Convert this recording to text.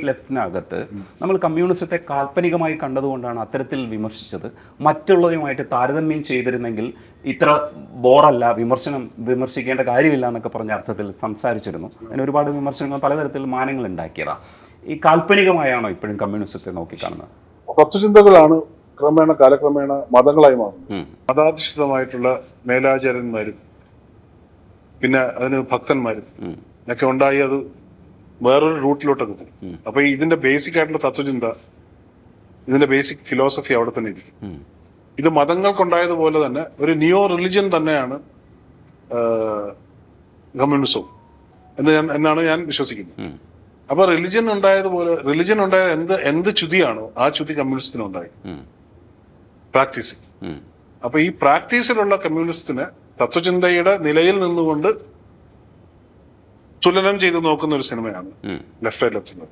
ലെഫ്റ്റിനകത്ത് നമ്മൾ കമ്മ്യൂണിസത്തെ കാൽപ്പനികമായി കണ്ടതുകൊണ്ടാണ് അത്തരത്തിൽ വിമർശിച്ചത്. മറ്റുള്ളവരുമായിട്ട് താരതമ്യം ചെയ്തിരുന്നെങ്കിൽ ഇത്ര ബോറല്ല, വിമർശിക്കേണ്ട കാര്യമില്ല എന്നൊക്കെ പറഞ്ഞ അർത്ഥത്തിൽ സംസാരിച്ചിരുന്നു. അതിന് ഒരുപാട് വിമർശനങ്ങൾ പലതരത്തിൽ മാനങ്ങൾ ഉണ്ടാക്കിയതാണ്. ഈ കാൽപ്പനികമായാണോ ഇപ്പോഴും കമ്മ്യൂണിസത്തെ നോക്കിക്കാണുന്നത്? തത്വചിന്തകളാണ് കാലക്രമേണ മതങ്ങളായി മാറുന്നത്. മതാധിഷ്ഠിതമായിട്ടുള്ള മേലാചാര്യന്മാരും പിന്നെ അതിന് ഭക്തന്മാരും ഒക്കെ ഉണ്ടായി അത് വേറൊരു റൂട്ടിലോട്ടൊക്കെ പോകും. അപ്പൊ ഇതിന്റെ ബേസിക് ആയിട്ടുള്ള തത്വചിന്ത, ഇതിന്റെ ബേസിക് ഫിലോസഫി അവിടെ തന്നെ ഇരിക്കും. ഇത് മതങ്ങൾക്കുണ്ടായതുപോലെ തന്നെ ഒരു നിയോ റിലിജ്യൻ തന്നെയാണ് കമ്മ്യൂണിസവും എന്നാണ് ഞാൻ വിശ്വസിക്കുന്നത്. അപ്പൊ റിലിജ്യൻ ഉണ്ടായ എന്ത് ചുതിയാണോ ആ ചുതി കമ്മ്യൂണിസ്റ്റിനുണ്ടായി, പ്രാക്ടീസിങ്. അപ്പൊ ഈ പ്രാക്ടീസിലുള്ള കമ്മ്യൂണിസ്റ്റിനെ തത്വചിന്തയുടെ നിലയിൽ നിന്നുകൊണ്ട് തുലനം ചെയ്ത് നോക്കുന്ന ഒരു സിനിമയാണ് ലെഫ്റ്റ് സൈഡ് ലെഫ്റ്റ്.